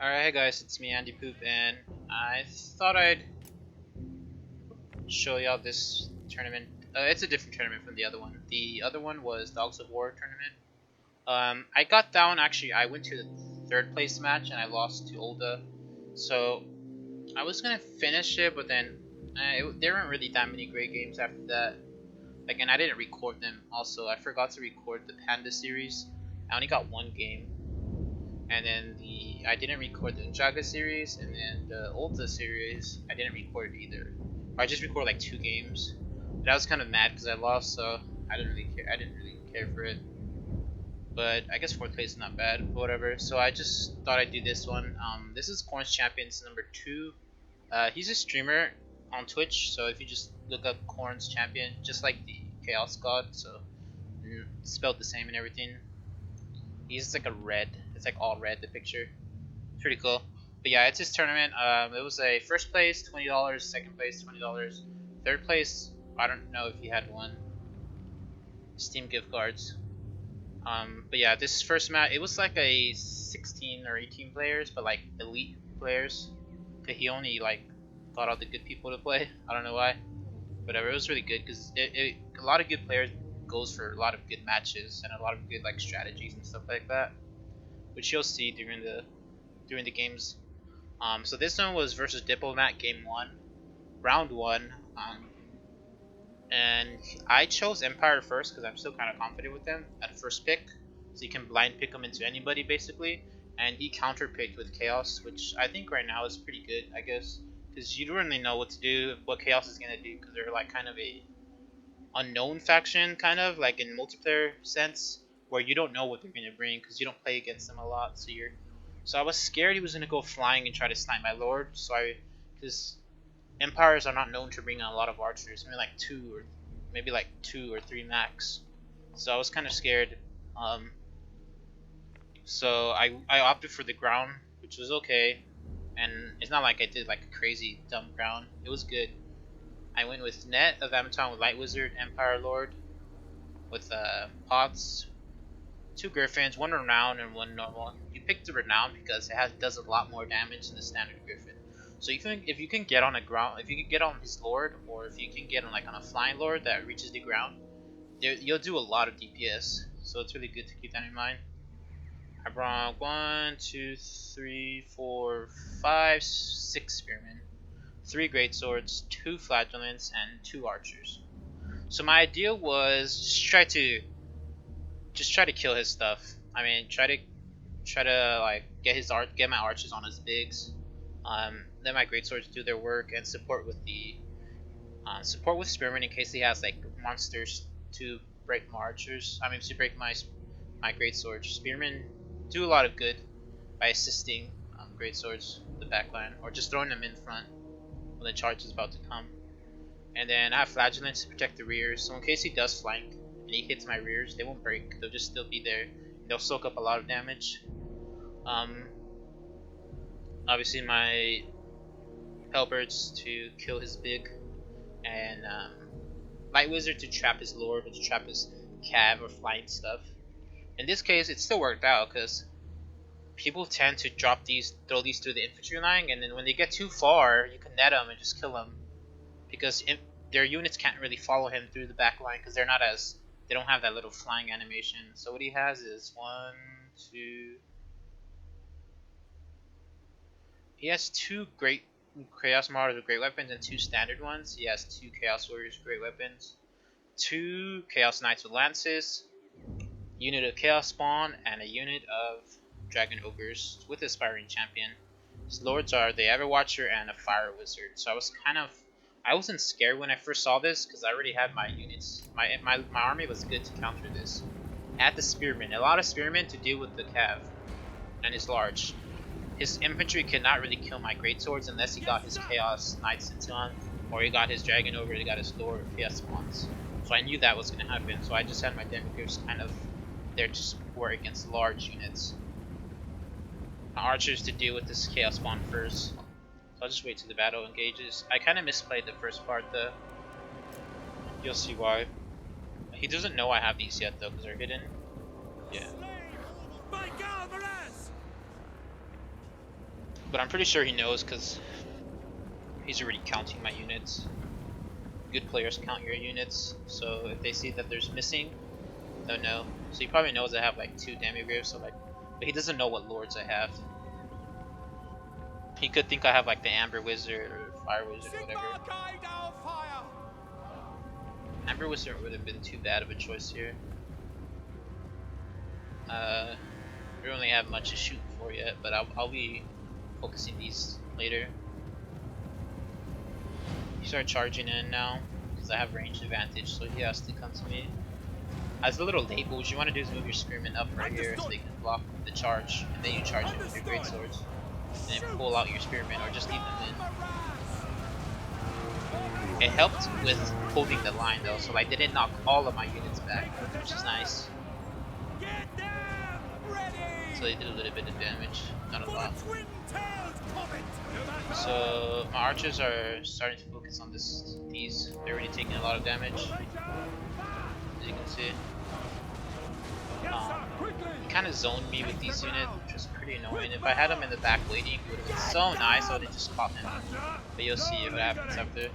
Alright, hey guys, it's me Andypoop, and I thought I'd show y'all this tournament. It's a different tournament from the other one. The other one was Dogs of War tournament. I got down, actually, I went to the third place match and I lost to Olda. So, I was gonna finish it, but then there weren't really that many great games after that. Like, and I didn't record them also. I forgot to record the Panda series. I only got one game. And then I didn't record the Unjaga series, and then the Ulta series I didn't record either. I just recorded like 2 games. But I was kind of mad because I lost, so I didn't really care. I didn't really care for it. But I guess 4th place is not bad, but whatever. So I just thought I'd do this one. This is KhornesChampion number 2. He's a streamer on Twitch, so if you just look up KhornesChampion, just like the Chaos God, so spelled the same and everything. He's like a red. It's like all red, the picture. It's pretty cool. But yeah, it's his tournament. It was a 1st place, $20, 2nd place, $20. 3rd place, I don't know if he had one. Steam gift cards. But yeah, this first match, it was like a 16 or 18 players, but like elite players. But he only like got all the good people to play. I don't know why. Whatever, it was really good because a lot of good players goes for a lot of good matches and a lot of good like strategies and stuff like that, which you'll see during the games. So this one was versus Diplomatt, game 1, round 1, and I chose Empire first because I'm still kind of confident with him at first pick, so you can blind pick him into anybody basically, and he counter picked with Chaos, which I think right now is pretty good, I guess, because you don't really know what to do, what Chaos is gonna do, because they're like kind of a unknown faction, kind of like in multiplayer sense, where you don't know what they're gonna bring because you don't play against them a lot. So I was scared he was gonna go flying and try to snipe my lord. Because empires are not known to bring a lot of archers, maybe like two or three max. So I was kind of scared. So I opted for the ground, which was okay, and it's not like I did like a crazy dumb ground. It was good. I went with Net of Amaton with Light Wizard, Empire Lord, with Pots, 2 Griffins, 1 Renown and 1 normal. You picked the Renown because it does a lot more damage than the standard Griffin. So if you can get on a ground, if you can get on his Lord, or if you can get on like on a Flying Lord that reaches the ground, you'll do a lot of DPS. So it's really good to keep that in mind. I brought 1, 2, 3, 4, 5, 6 Spearmen, 3 Great Swords, 2 Flagellants, and 2 Archers. So my idea was just try to kill his stuff. I mean, try to like get my archers on his bigs. Let my great swords do their work and support with Spearman in case he has like monsters to break my archers. I mean, to break my great swords. Spearmen do a lot of good by assisting great swords the backline, or just throwing them in front when the charge is about to come. And then I have Flagellants to protect the rears, so in case he does flank and he hits my rears, they won't break, they'll just still be there. They'll soak up a lot of damage. Obviously my Halberds to kill his big, and Light Wizard to trap his lord, or to trap his cav or flying stuff. In this case, it still worked out because people tend to throw these through the infantry line, and then when they get too far, you can net them and just kill them, because their units can't really follow him through the back line because they don't have that little flying animation. So what he has is 1, 2. He has 2 great Chaos Marauders with great weapons and 2 standard ones. He has 2 Chaos Warriors with great weapons, 2 Chaos Knights with lances, unit of Chaos Spawn, and a unit of Dragon Ogres with Aspiring Champion. His lords are the Everwatcher and a Fire Wizard. So I wasn't scared when I first saw this because I already had my units. My army was good to counter this. I had the Spearmen, a lot of Spearmen to deal with the Cav, and it's large. His infantry cannot really kill my great swords unless he got his Chaos Knights into him, or he got his Dragon Ogre, he got his Lord, or Chaos Spawns. So I knew that was going to happen, so I just had my Demigods kind of there to support against large units. My archers to deal with this Chaos Spawn first. So I'll just wait till the battle engages. I kind of misplayed the first part though. You'll see why. He doesn't know I have these yet though, because they're hidden. Yeah. But I'm pretty sure he knows because he's already counting my units. Good players count your units, so if they see that there's missing, they'll know. So he probably knows I have like 2 Demigraves, so like, but he doesn't know what lords I have. He could think I have like the Amber Wizard or Fire Wizard or whatever. Amber Wizard would have been too bad of a choice here. We don't really have much to shoot for yet, but I'll be focusing these later. He started charging in now because I have range advantage, so he has to come to me. I was a little late, but what you want to do is move your spearmen up right here so they can block the charge, and then you charge in with your great swords, and then pull out your spearmen or just leave them in. It helped with holding the line though, so I didn't knock all of my units back, which is nice. So they did a little bit of damage, not a lot. So my archers are starting to focus on these. They're already taking a lot of damage, as you can see. He kind of zoned me with these units, which was pretty annoying. If I had him in the back waiting, it would have been so nice. I would have just caught him. But you'll see what happens after.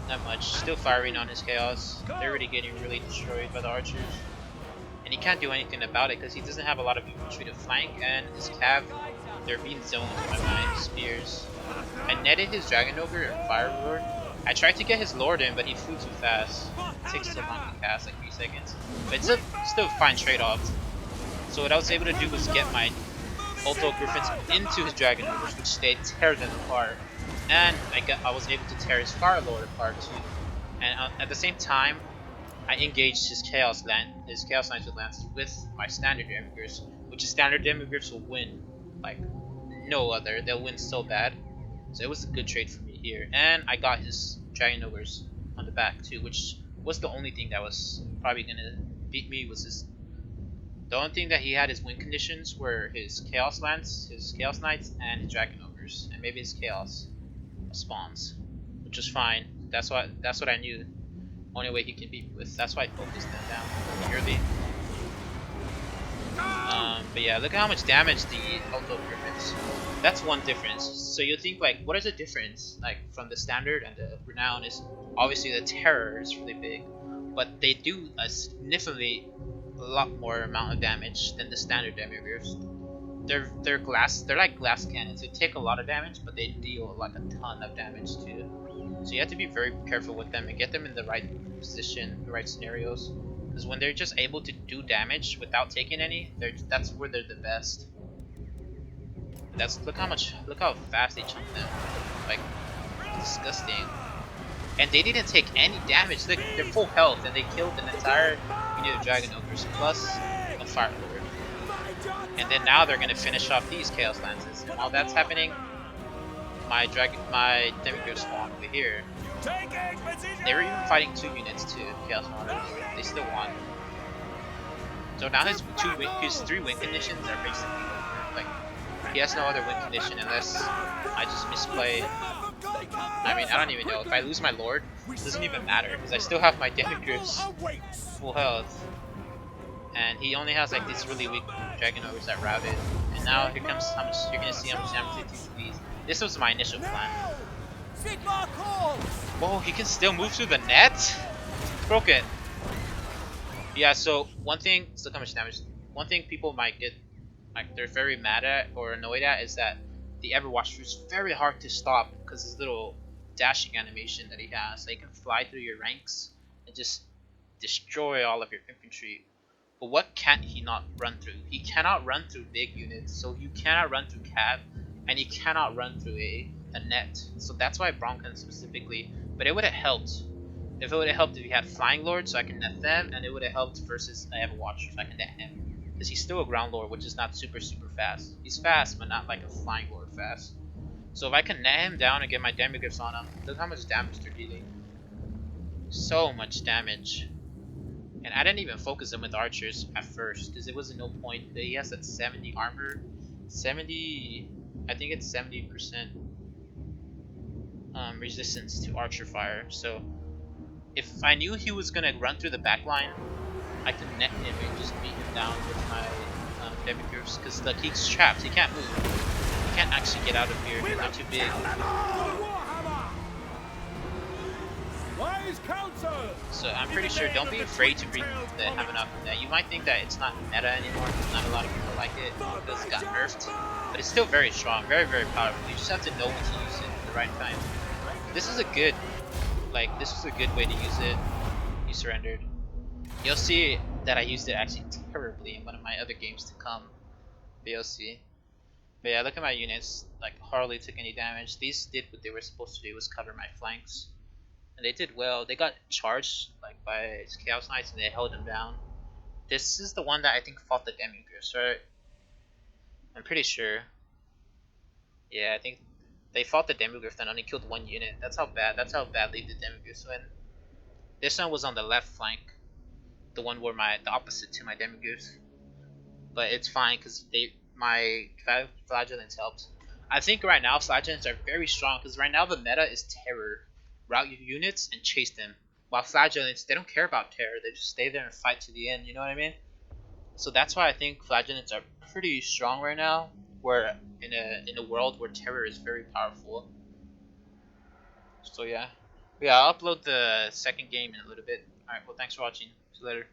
Not much. Still firing on his chaos. They're already getting really destroyed by the archers. And he can't do anything about it because he doesn't have a lot of infantry to flank, and his cav, they're being zoned by my spears. I netted his Dragon Ogre and Fire Lord. I tried to get his Lord in, but he flew too fast. It takes too long to cast, like 3 seconds. But it's still a fine trade-off. So what I was able to do was get my Ulto Griffins into his Dragon Ogres, which they tear them apart. And I was able to tear his Fire Lord apart too. And at the same time, I engaged his Chaos Knights with Lances with my standard Demigryphs, which is standard Demigryphs will win like no other. They'll win so bad. So it was a good trade for me here. And I got his Dragon Ogres on the back too, which was the only thing that was probably gonna beat me. Was his the only thing that he had his win conditions were his Chaos Lance, his Chaos Knights, and his Dragon Ogres, and maybe his Chaos spawns, which was fine. That's what I knew. Only way he can beat me with. That's why I focused them down early. But yeah, look at how much damage the Ulto Griffins. That's one difference. So you think like, what is the difference like from the standard and the renown? Is obviously the terror is really big, but they do a significantly a lot more amount of damage than the standard Demigryphs. They're like glass cannons. They take a lot of damage, but they deal like a ton of damage too. So you have to be very careful with them and get them in the right position, the right scenarios. Because when they're just able to do damage without taking any, that's where they're the best. Look how fast they chunk them. Like, disgusting. And they didn't take any damage. They're full health, and they killed an entire unit of Dragon Ogres plus a Fire Lord. And then now they're gonna finish off these Chaos Lances. And while that's happening, my Demigryphs spawn over here. They were even fighting 2 units too, Chaos Monsters. They still won. So now his 3 win conditions are basically over. Like, he has no other win condition unless I just misplay. I mean, I don't even know. If I lose my Lord, it doesn't even matter because I still have my Demigryphs full health. And he only has like these really weak Dragon Ogres that routed. And now here comes how much you're gonna see how much damage they do to these. This was my initial plan. Whoa, he can still move through the net? Broken. Yeah, so look how much damage. One thing people might get, like, they're very mad at or annoyed at is that the Everwatcher is very hard to stop because his little dashing animation that he has. So he can fly through your ranks and just destroy all of your infantry. But what can't he not run through? He cannot run through big units, so you cannot run through cav, and he cannot run through a net. So that's why Broncan specifically. But it would have helped. If it would have helped if he had Flying Lord, so I can net them, and it would have helped versus I have a Watcher, so I can net him. Because he's still a Ground Lord, which is not super fast. He's fast, but not like a Flying Lord fast. So if I can net him down and get my Demigryphs on him, look how much damage they're dealing. So much damage. And I didn't even focus him with archers at first, because it wasn't no point. He has that 70 armor. 70, I think it's 70% resistance to archer fire. So if I knew he was gonna run through the back line, I could net him and just beat him down with my Demigryphs, because he's trapped, he can't move. can't actually get out of here. They're too big. So I'm pretty sure, don't be afraid to bring the Hammer up. You might think that it's not meta anymore because not a lot of people like it because it got nerfed, but it's still very strong, very, very powerful. You just have to know when to use it at the right time. This is a good, way to use it. You surrendered. You'll see that I used it actually terribly in one of my other games to come. But you'll see. But yeah, look at my units. Like, hardly took any damage. These did what they were supposed to do, was cover my flanks. And they did well. They got charged like by Chaos Knights and they held them down. This is the one that I think fought the Demigriffs, right? I'm pretty sure. Yeah, I think they fought the Demigriff and only killed one unit. That's how badly the Demigriffs went. This one was on the left flank, the one where the opposite to my Demigriffs. But it's fine because my Flagellants helped. I think right now Flagellants are very strong because right now the meta is terror. Route your units and chase them. While Flagellants, they don't care about terror. They just stay there and fight to the end. You know what I mean? So that's why I think Flagellants are pretty strong right now. Where in a world where terror is very powerful. So yeah, I'll upload the second game in a little bit. All right. Well, thanks for watching. See you later.